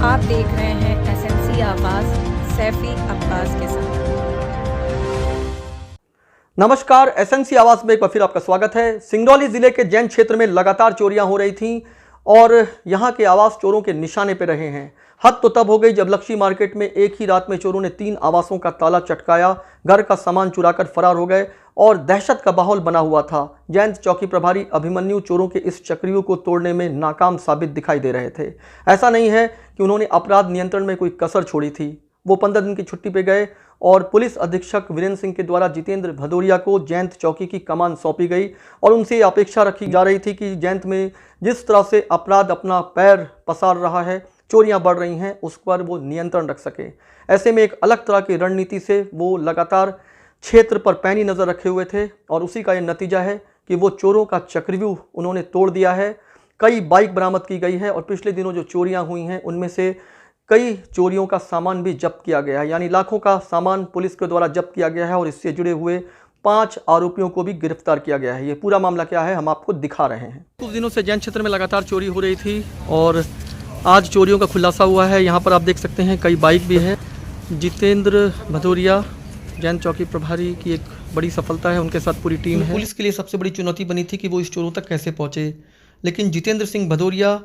आप देख रहे हैं एसएमसी आवाज सैफी अब्बास के साथ। नमस्कार, एसएमसी आवाज में एक बार फिर आपका स्वागत है। सिंगरौली जिले के जैन क्षेत्र में लगातार चोरियां हो रही थीं और यहां के आवास चोरों के निशाने पर रहे हैं। हद तो तब हो गई जब लक्ष्मी मार्केट में एक ही रात में चोरों ने 3 आवासों का ताला चटकाया, घर का सामान चुराकर फरार हो गए और दहशत का माहौल बना हुआ था। जैन चौकी प्रभारी अभिमन्यु चोरों के इस चक्रियों को तोड़ने में नाकाम साबित दिखाई दे रहे थे। ऐसा नहीं है कि उन्होंने अपराध नियंत्रण में कोई कसर छोड़ी थी। वो 15 दिन की छुट्टी पे गए और पुलिस अधीक्षक वीरेंद्र सिंह के द्वारा जितेंद्र भदौरिया को जैंत चौकी की कमान सौंपी गई और उनसे अपेक्षा रखी जा रही थी कि जैंत में जिस तरह से अपराध अपना पैर पसार रहा है, चोरियां बढ़ रही हैं, उस पर वो नियंत्रण रख सके। ऐसे में एक अलग तरह की रणनीति से वो लगातार क्षेत्र पर पैनी नज़र रखे हुए थे और उसी का ये नतीजा है कि वो चोरों का चक्रव्यूह उन्होंने तोड़ दिया है। कई बाइक बरामद की गई है और पिछले दिनों जो चोरियां हुई हैं उनमें से कई चोरियों का सामान भी जब्त किया गया है, यानी लाखों का सामान पुलिस के द्वारा जब्त किया गया है और इससे जुड़े हुए 5 आरोपियों को भी गिरफ्तार किया गया है। ये पूरा मामला क्या है हम आपको दिखा रहे हैं। कुछ दिनों से जैन क्षेत्र में लगातार चोरी हो रही थी और आज चोरियों का खुलासा हुआ है। यहाँ पर आप देख सकते हैं कई बाइक भी है। जितेंद्र भदौरिया जैन चौकी प्रभारी की एक बड़ी सफलता है, उनके साथ पूरी टीम है। पुलिस के लिए सबसे बड़ी चुनौती बनी थी कि वो इस चोरों तक कैसे पहुँचे, लेकिन जितेंद्र सिंह भदौरिया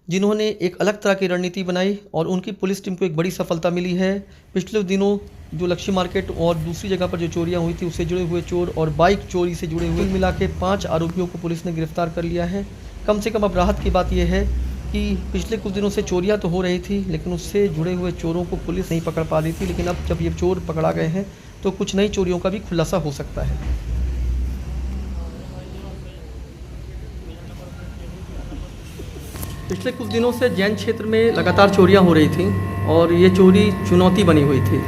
जिन्होंने एक अलग तरह की रणनीति बनाई और उनकी पुलिस टीम को एक बड़ी सफलता मिली है। पिछले दिनों जो लक्ष्मी मार्केट और दूसरी जगह पर जो चोरियां हुई थी उससे जुड़े हुए चोर और बाइक चोरी से जुड़े हुए मिला के 5 आरोपियों को पुलिस ने गिरफ्तार कर लिया है। कम से कम अब राहत की बात यह है कि पिछले कुछ दिनों से चोरियां तो हो रही थी लेकिन उससे जुड़े हुए चोरों को पुलिस नहीं पकड़ पा रही थी, लेकिन अब जब ये चोर पकड़ा गए हैं तो कुछ नई चोरियों का भी खुलासा हो सकता है। पिछले कुछ दिनों से जैन क्षेत्र में लगातार चोरियां हो रही थीं और ये चोरी चुनौती बनी हुई थी।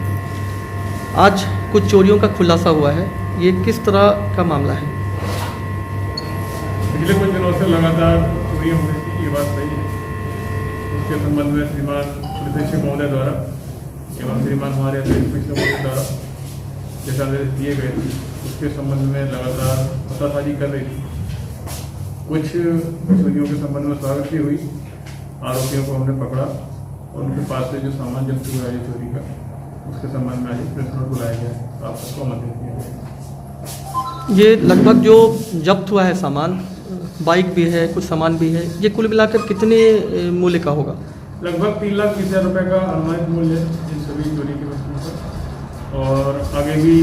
आज कुछ चोरियों का खुलासा हुआ है, ये किस तरह का मामला है? पिछले कुछ दिनों से लगातार चोरियां हो रही थी, ये बात सही है। उसके संबंध में श्रीमान पुलिस अधीक्षक महोदय द्वारा एवं श्रीमान हमारे अतिरिक्त महोदय द्वारा जैसा निर्देश दिए गए थे उसके संबंध में लगातार पतासाजी कर रही थी। कुछ चोरियों के संबंध में स्वागत की हुई, आरोपियों को हमने पकड़ा और उनके पास से जो सामान जब्त हुआ है चोरी का उसके संबंध में आज प्रेस नोट बुलाया गया तो आप सबको आमंत्रित किया गया। ये लगभग जो जब्त हुआ है सामान, बाइक भी है, कुछ सामान भी है, ये कुल मिलाकर कितने मूल्य का होगा? लगभग 3,20,000 रुपये का अनुमानित मूल्य है इन सभी चोरी की वस्तुओं का और आगे भी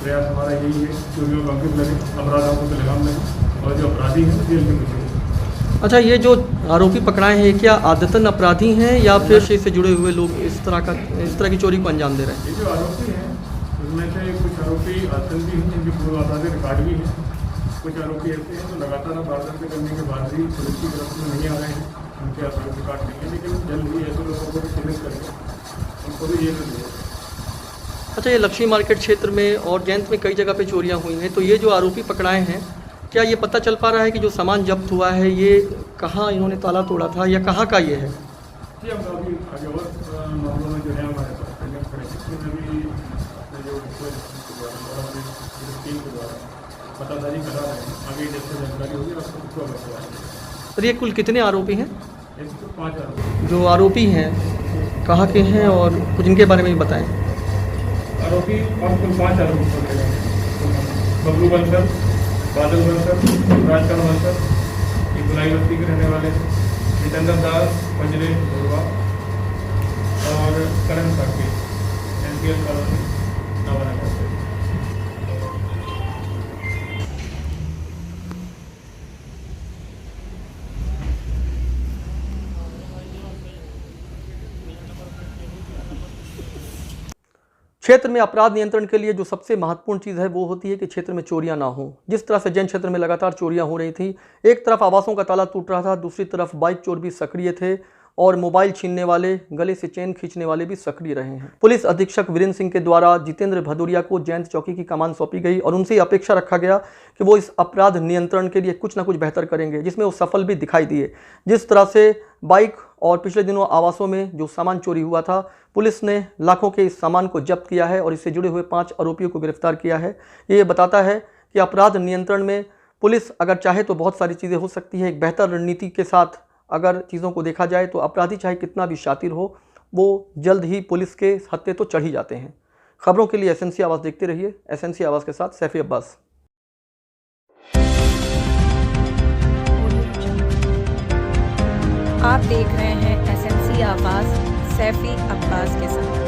प्रयास हमारा यही है चोरियों का अंकुश लगे, अपराधों को लगाम लगे और जो अपराधी हैं जेल में घुसे। अच्छा, ये जो आरोपी पकड़ाए हैं क्या आदतन अपराधी हैं या फिर से जुड़े हुए लोग इस तरह की चोरी को अंजाम दे रहे हैं? ये जो आरोपी हैं उनमें से कुछ आरोपी आदतन भी हैं जिनके पूर्व आपराधिक रिकॉर्ड भी हैं, कुछ आरोपी ऐसे हैं जो लगातार अपराध करने के बाद भी पुलिस की तरफ में नहीं आ रहे हैं, उनके आपराधिक रिकॉर्ड नहीं है, लेकिन जल्द ही ऐसे लोगों को भी चिन्हित करके उनको भी जेल में दिया। अच्छा, ये लक्ष्मी मार्केट क्षेत्र में और जैंत में कई जगह पे चोरियां हुई हैं, तो ये जो आरोपी पकड़ाए हैं क्या ये पता चल पा रहा है कि जो सामान जब्त हुआ है ये कहाँ इन्होंने ताला तोड़ा था या कहाँ का ये है? जी, हम अभी आगे और मामलों में जो है हमारे पास उसमें भी अपने जो टीम के द्वारा पतासाजी करा रहे हैं, आगे जैसे जानकारी होगी आपको अवश्य कराएंगे। तो ये कुल कितने आरोपी हैं? इसको 5 आरोपी। जो आरोपी हैं कहाँ के हैं और कुछ इनके बारे में भी बताएं। आरोपी और कुल 5 आरोपी पकड़े गए। बबलू बंसल, बादल बंसल, राजकरण बंसल, ये गुलाई बस्ती के रहने वाले हैं, जितेंद्र दास पंजरे धुरवा और करण साकी NPS कॉलोनी नवानगर से। क्षेत्र में अपराध नियंत्रण के लिए जो सबसे महत्वपूर्ण चीज़ है वो होती है कि क्षेत्र में चोरियां ना हो। जिस तरह से जैन क्षेत्र में लगातार चोरियां हो रही थी, एक तरफ आवासों का ताला टूट रहा था, दूसरी तरफ बाइक चोर भी सक्रिय थे और मोबाइल छीनने वाले, गले से चेन खींचने वाले भी सक्रिय रहे हैं। पुलिस अधीक्षक वीरेंद्र सिंह के द्वारा जितेंद्र भदौरिया को जैंत चौकी की कमान सौंपी गई और उनसे अपेक्षा रखा गया कि वो इस अपराध नियंत्रण के लिए कुछ ना कुछ बेहतर करेंगे, जिसमें वो सफल भी दिखाई दिए। जिस तरह से बाइक और पिछले दिनों आवासों में जो सामान चोरी हुआ था, पुलिस ने लाखों के इस सामान को जब्त किया है और इससे जुड़े हुए 5 आरोपियों को गिरफ्तार किया है। ये बताता है कि अपराध नियंत्रण में पुलिस अगर चाहे तो बहुत सारी चीज़ें हो सकती है। एक बेहतर रणनीति के साथ अगर चीज़ों को देखा जाए तो अपराधी चाहे कितना भी शातिर हो, वो जल्द ही पुलिस के हत्थे तो चढ़ ही जाते हैं। खबरों के लिए एसएनसी आवाज़ देखते रहिए। एसएनसी आवाज़ के साथ सैफी अब्बास। आप देख रहे हैं एसएनसी आवाज़ सैफी अब्बास के साथ।